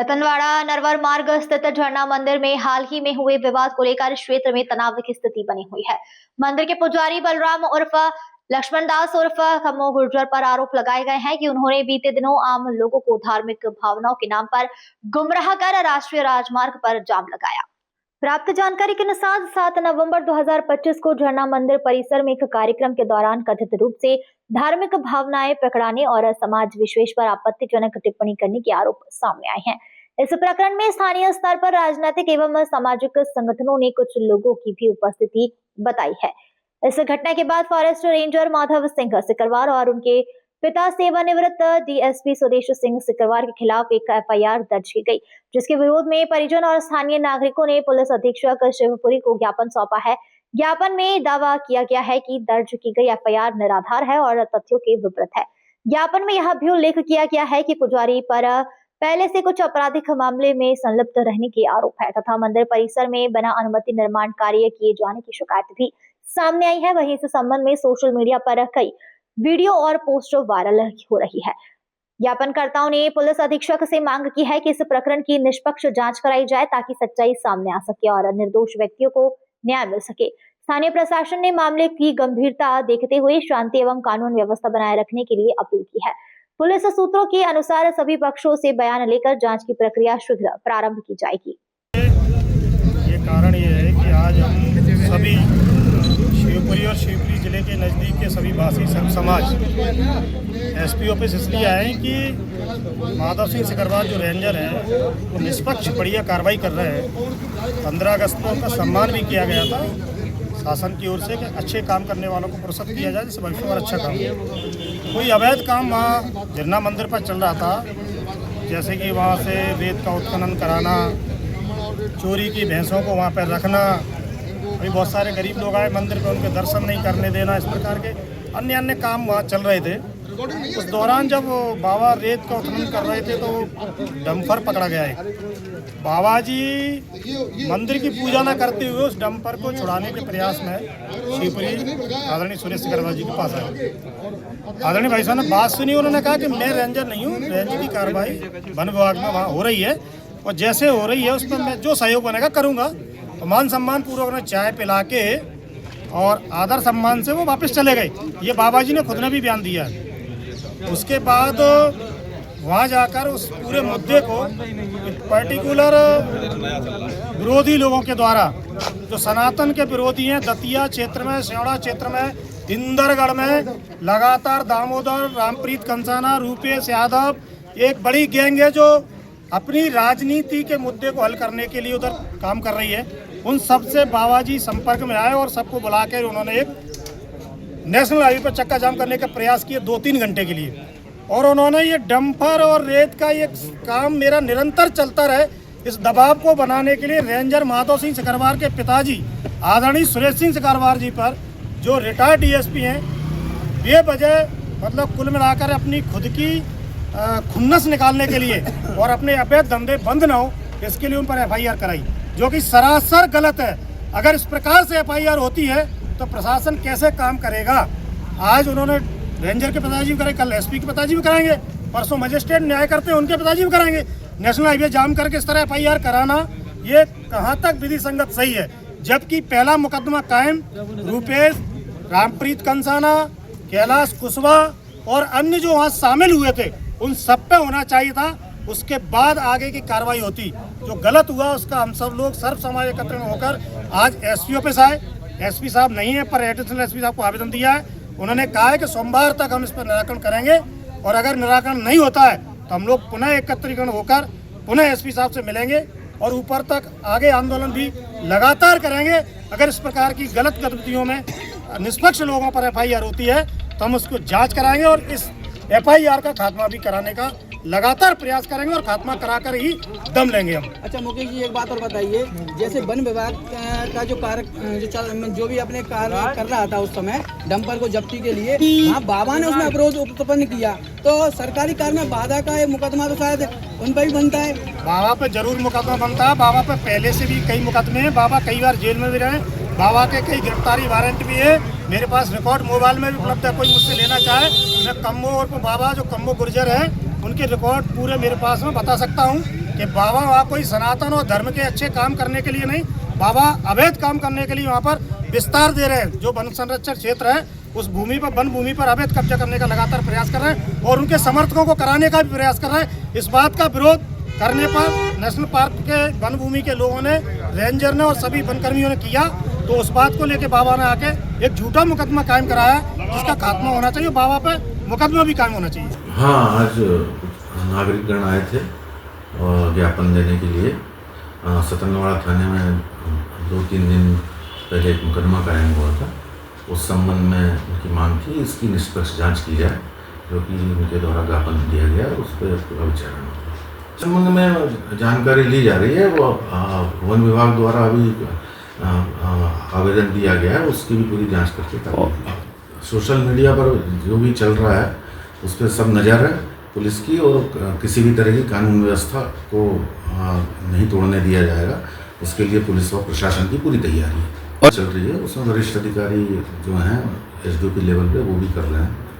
रतनवाड़ा नरवर मार्ग स्थित झरना मंदिर में हाल ही में हुए विवाद को लेकर क्षेत्र में तनाव की स्थिति बनी हुई है। मंदिर के पुजारी बलराम उर्फ लक्ष्मण दास उर्फ खम्मो गुर्जर पर आरोप लगाए गए हैं कि उन्होंने बीते दिनों आम लोगों को धार्मिक भावनाओं के नाम पर गुमराह कर राष्ट्रीय राजमार्ग पर जाम लगाया। प्राप्त जानकारी के अनुसार 7 नवंबर 2025 को झरना मंदिर परिसर में एक कार्यक्रम के दौरान कथित रूप से धार्मिक भावनाएं पकड़ाने और समाज विशेष पर आपत्तिजनक टिप्पणी करने के आरोप सामने आए हैं। इस प्रकरण में स्थानीय स्तर पर राजनीतिक एवं सामाजिक संगठनों ने कुछ लोगों की भी उपस्थिति बताई है। इस घटना के बाद फॉरेस्ट रेंजर माधव सिंह सिकरवार और उनके पिता सेवानिवृत्त डीएसपी सुरेश सिंह सिकरवार के खिलाफ एक एफआईआर दर्ज की गई, जिसके विरोध में परिजन और स्थानीय नागरिकों ने पुलिस अधीक्षक शिवपुरी को ज्ञापन सौंपा है। ज्ञापन में दावा किया गया है कि दर्ज की गई एफआईआर निराधार है और तथ्यों के विपरीत है। ज्ञापन में यह भी उल्लेख किया गया है कि पुजारी पर पहले से कुछ आपराधिक मामले में संलिप्त रहने के आरोप है तथा मंदिर परिसर में बिना अनुमति निर्माण कार्य किए जाने की शिकायत भी सामने आई है। वहीं इस संबंध में सोशल मीडिया पर कई वीडियो और पोस्ट वायरल हो रही है। ज्ञापनकर्ताओं ने पुलिस अधीक्षक से मांग की है कि इस प्रकरण की निष्पक्ष जांच कराई जाए ताकि सच्चाई सामने आ सके और निर्दोष व्यक्तियों को न्याय मिल सके। स्थानीय प्रशासन ने मामले की गंभीरता देखते हुए शांति एवं कानून व्यवस्था बनाए रखने के लिए अपील की है। पुलिस सूत्रों के अनुसार सभी पक्षों से बयान लेकर जांच की प्रक्रिया शीघ्र प्रारंभ की जाएगी। ये कारण ये है कि आज हम सभी शिवपुरी और शिवपुरी जिले के नज़दीक के सभी वासी सब समाज एसपी ऑफिस इसलिए आए हैं कि माधव सिंह सिकरवार जो रेंजर हैं वो निष्पक्ष बढ़िया कार्रवाई कर रहे हैं। 15 अगस्त को उनका सम्मान भी किया गया था शासन की ओर से कि अच्छे काम करने वालों को पुरस्कृत किया जाए जिससे भविष्य में अच्छा काम हो। कोई अवैध काम वहाँ झरना मंदिर पर चल रहा था, जैसे कि वहाँ से रेत का उत्खनन कराना, चोरी की भैंसों को वहाँ पर रखना, अभी बहुत सारे गरीब लोग आए मंदिर पे उनके दर्शन नहीं करने देना, इस प्रकार के अन्य अन्य काम वहाँ चल रहे थे। उस दौरान जब बाबा रेत का उत्खनन कर रहे थे तो डंपर पकड़ा गया है। बाबा जी मंदिर की पूजा न करते हुए उस डंपर को छुड़ाने के प्रयास में शिवपुरी आदरणीय सुरेश सिकरवार जी के पास आए। आदरणीय भाई साहब ने बात सुनी, उन्होंने कहा कि मैं रेंजर नहीं हूँ, रेंज की कार्रवाई वन विभाग में वहाँ हो रही है और जैसे हो रही है उस पर मैं जो सहयोग बनेगा करूँगा। तो मान सम्मान पूर्वक उन्हें चाय पिला के और आदर सम्मान से वो वापस चले गए। ये बाबा जी ने खुद ने भी बयान दिया है। उसके बाद वहाँ जाकर उस पूरे मुद्दे को पर्टिकुलर विरोधी लोगों के द्वारा जो सनातन के विरोधी हैं, दतिया क्षेत्र में, शेवड़ा क्षेत्र में, इंदरगढ़ में लगातार दामोदर, रामप्रीत कंसाना, रूपेश यादव, एक बड़ी गैंग है जो अपनी राजनीति के मुद्दे को हल करने के लिए उधर काम कर रही है। उन सबसे बाबा जी संपर्क में आए और सबको बुला कर उन्होंने एक नेशनल हाईवे पर चक्का जाम करने का प्रयास किया 2-3 घंटे के लिए। और उन्होंने ये डंपर और रेत का ये काम मेरा निरंतर चलता रहे, इस दबाव को बनाने के लिए रेंजर माधव सिंह सिकरवार के पिताजी आदरणीय सुरेश सिंह सिकरवार जी पर, जो रिटायर्ड डीएसपी हैं, बेवजह मतलब कुल मिलाकर अपनी खुद की खुन्नस निकालने के लिए और अपने अवैध धंधे बंद न हो इसके लिए उन पर एफआईआर कराई, जो कि सरासर गलत है। अगर इस प्रकार से एफआईआर होती है तो प्रशासन कैसे काम करेगा। आज उन्होंने रेंजर के पिताजी भी कराए, कल एसपी के पिताजी भी कराएंगे, परसों मजिस्ट्रेट न्याय करते हैं उनके पिताजी भी कराएंगे। नेशनल हाईवे जाम करके इस तरह एफआईआर कराना ये कहाँ तक विधि संगत सही है। जबकि पहला मुकदमा कायम रूपेश, रामप्रीत कंसाना, कैलाश कुशवाहा और अन्य जो वहाँ शामिल हुए थे उन सब पे होना चाहिए था। उसके बाद आगे की कार्रवाई होती। जो गलत हुआ उसका हम सब लोग सर्व समाज एकत्र होकर आज एसपी ऑफिस आए। एसपी साहब नहीं है पर एडिशनल एसपी साहब को आवेदन दिया है। उन्होंने कहा है कि सोमवार तक हम इस पर निराकरण करेंगे और अगर निराकरण नहीं होता है तो हम लोग पुनः एकत्रीकरण होकर पुनः एसपी साहब से मिलेंगे और ऊपर तक आगे आंदोलन भी लगातार करेंगे। अगर इस प्रकार की गलत गतिविधियों में निष्पक्ष लोगों पर एफआईआर होती है तो हम उसको जांच कराएंगे और इस एफआईआर का खात्मा भी कराने का लगातार प्रयास करेंगे और खात्मा कराकर ही दम लेंगे हम। अच्छा मुकेश जी, एक बात और बताइए, जैसे वन विभाग का जो कार्य जो भी अपने कार्य कर रहा था उस समय डंपर को जब्ती के लिए, वहाँ बाबा ने उसमें अवरोध उत्पन्न किया, तो सरकारी कार्य में बाधा का मुकदमा तो शायद उन पर भी बनता है। बाबा पे जरूर मुकदमा बनता है। बाबा पे पहले से भी कई मुकदमे हैं। बाबा कई बार जेल में भी रहे। बाबा के कई गिरफ्तारी वारंट भी है। मेरे पास रिकॉर्ड मोबाइल में भी उपलब्ध है, कोई मुझसे लेना चाहे मैं कम्मो और बाबा जो कम्मो गुर्जर है उनके रिकॉर्ड पूरे मेरे पास में बता सकता हूँ कि बाबा वहाँ कोई सनातन और धर्म के अच्छे काम करने के लिए नहीं, बाबा अवैध काम करने के लिए वहाँ पर विस्तार दे रहे हैं। जो वन संरक्षण क्षेत्र है उस भूमि पर, वन भूमि पर अवैध कब्जा करने का लगातार प्रयास कर रहे हैं और उनके समर्थकों को कराने का भी प्रयास कर रहे हैं। इस बात का विरोध करने पर नेशनल पार्क के वन भूमि के लोगों ने, रेंजर ने और सभी वनकर्मियों ने किया, तो उस बात को लेकर बाबा ने आके एक झूठा मुकदमा कायम कराया जिसका खात्मा होना चाहिए। बाबा पे मुकदमा भी कायम होना चाहिए। हाँ, आज नागरिकगण आए थे और ज्ञापन देने के लिए सतनवाड़ा थाने में 2-3 दिन पहले एक मुकदमा कायम हुआ था। उस संबंध में उनकी मांग थी इसकी निष्पक्ष जांच की जाए, जो कि उनके द्वारा ज्ञापन दिया गया, उस पर पूरा विचारण होगा। संबंध में जानकारी ली जा रही है। वो वन विभाग द्वारा अभी आवेदन दिया गया है, उसकी भी पूरी जांच करके सोशल मीडिया पर जो भी चल रहा है उस पर सब नज़र है पुलिस की, और किसी भी तरह की कानून व्यवस्था को नहीं तोड़ने दिया जाएगा। उसके लिए पुलिस और प्रशासन की पूरी तैयारी चल रही है। उसमें वरिष्ठ अधिकारी जो हैं SDO के लेवल पे वो भी कर रहे हैं।